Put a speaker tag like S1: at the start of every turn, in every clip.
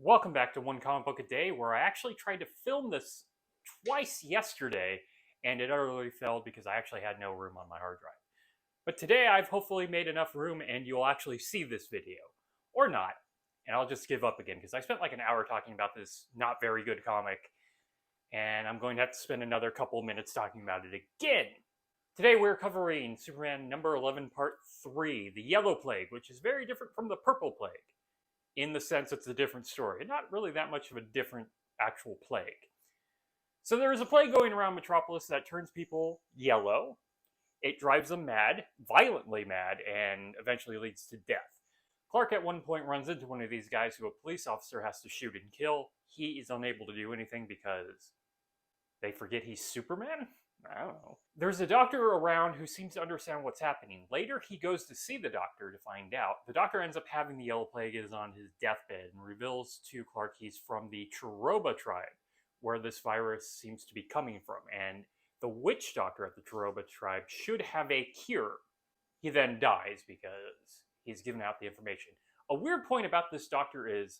S1: Welcome back to One Comic Book a Day, where I actually tried to film this twice yesterday, and it utterly failed because I actually had no room on my hard drive. But today I've hopefully made enough room and you'll actually see this video. Or not, and I'll just give up again, because I spent like an hour talking about this not very good comic, and I'm going to have to spend another couple minutes talking about it again. Today we're covering Superman number 11, part 3, The Yellow Plague, which is very different from the Purple Plague, in the sense it's a different story, and not really that much of a different actual plague. So there is a plague going around Metropolis that turns people yellow. It drives them mad, violently mad, and eventually leads to death. Clark at one point runs into one of these guys who a police officer has to shoot and kill. He is unable to do anything because they forget he's Superman? I don't know. There's a doctor around who seems to understand what's happening. Later, he goes to see the doctor to find out. The doctor ends up having the yellow plague, is on his deathbed, and reveals to Clark he's from the Chiroba tribe, where this virus seems to be coming from. And the witch doctor at the Chiroba tribe should have a cure. He then dies because he's given out the information. A weird point about this doctor is,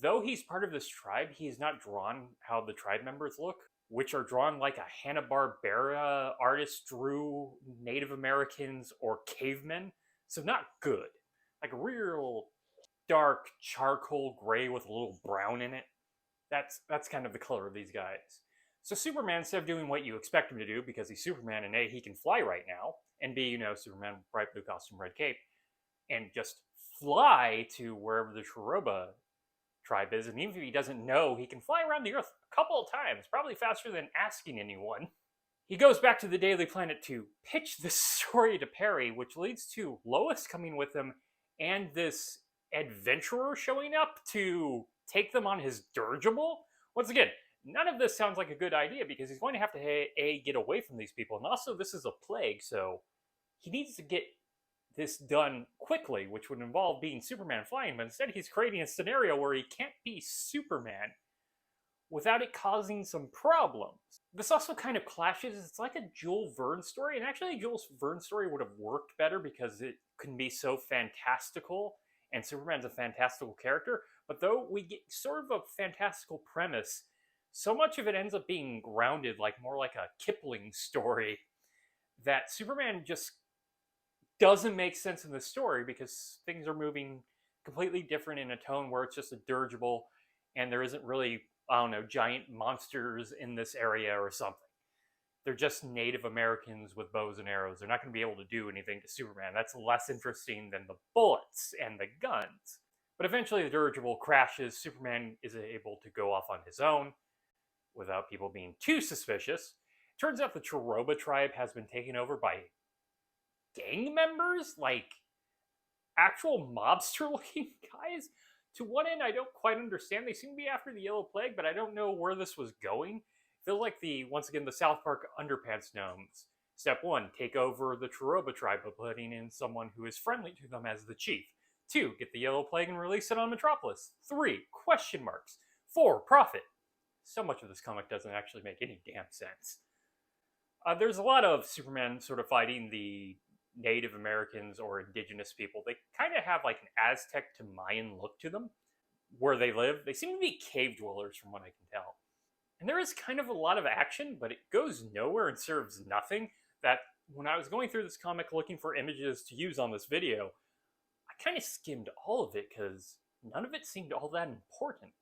S1: though he's part of this tribe, he's not drawn how the tribe members look, which are drawn like a Hanna-Barbera artist drew Native Americans or cavemen. So not good. Like a real dark charcoal gray with a little brown in it. That's kind of the color of these guys. So Superman, instead of doing what you expect him to do, because he's Superman and A, he can fly right now, and B, Superman, bright blue costume, red cape, and just fly to wherever the Chiroba tribe is, and even if he doesn't know, he can fly around the Earth a couple of times, probably faster than asking anyone. He goes back to the Daily Planet to pitch this story to Perry, which leads to Lois coming with him and this adventurer showing up to take them on his dirigible. Once again, none of this sounds like a good idea because he's going to have to A, get away from these people, and also this is a plague, so he needs to get this done quickly, which would involve being Superman flying, but instead he's creating a scenario where he can't be Superman without it causing some problems. This also kind of clashes. It's like a Jules Verne story, and actually a Jules Verne story would have worked better because it can be so fantastical, and Superman's a fantastical character, but though we get sort of a fantastical premise, so much of it ends up being grounded more like a Kipling story that Superman just doesn't make sense in the story because things are moving completely different in a tone where it's just a dirigible and there isn't really, I don't know, giant monsters in this area or something. They're just Native Americans with bows and arrows. They're not going to be able to do anything to Superman. That's less interesting than the bullets and the guns. But eventually the dirigible crashes. Superman is able to go off on his own without people being too suspicious. Turns out the Chiroba tribe has been taken over by gang members, like actual mobster looking guys. To one end, I don't quite understand. They seem to be after the Yellow Plague, but I don't know where this was going. Feels like once again, the South Park Underpants gnomes. Step 1, take over the Chiroba tribe by putting in someone who is friendly to them as the chief. 2, get the Yellow Plague and release it on Metropolis. 3, question marks. 4, profit. So much of this comic doesn't actually make any damn sense. There's a lot of Superman sort of fighting the Native Americans or indigenous people. They kind of have like an Aztec to Mayan look to them where they live. They seem to be cave dwellers from what I can tell. And there is kind of a lot of action, but it goes nowhere and serves nothing. That when I was going through this comic looking for images to use on this video, I kind of skimmed all of it because none of it seemed all that important.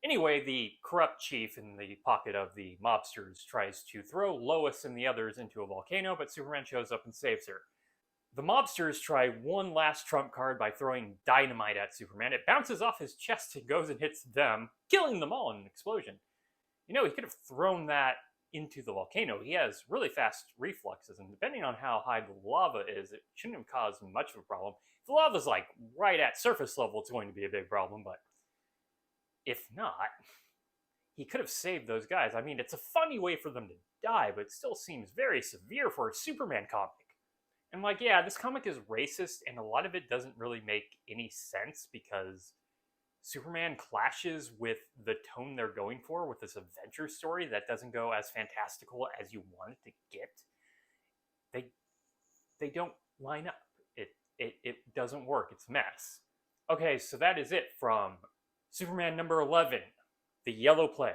S1: Anyway, the corrupt chief in the pocket of the mobsters tries to throw Lois and the others into a volcano, but Superman shows up and saves her. The mobsters try one last trump card by throwing dynamite at Superman. It bounces off his chest and goes and hits them, killing them all in an explosion. He could have thrown that into the volcano. He has really fast reflexes, and depending on how high the lava is, it shouldn't have caused much of a problem. If the lava's like right at surface level, it's going to be a big problem, but if not, he could have saved those guys. I mean, it's a funny way for them to die, but it still seems very severe for a Superman comic. And yeah, this comic is racist, and a lot of it doesn't really make any sense because Superman clashes with the tone they're going for with this adventure story that doesn't go as fantastical as you want it to get. They don't line up. It doesn't work. It's a mess. Okay, so that is it from Superman number 11, The Yellow Plague.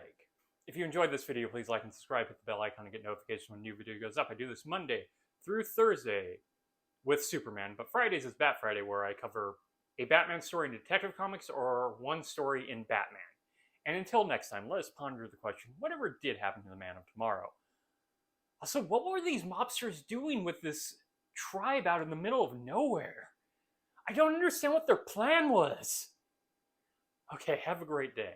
S1: If you enjoyed this video, please like and subscribe, hit the bell icon to get notifications when a new video goes up. I do this Monday through Thursday with Superman, but Fridays is Bat Friday, where I cover a Batman story in Detective Comics or one story in Batman. And until next time, let us ponder the question, whatever did happen to the Man of Tomorrow? Also, what were these mobsters doing with this tribe out in the middle of nowhere? I don't understand what their plan was. Okay, have a great day.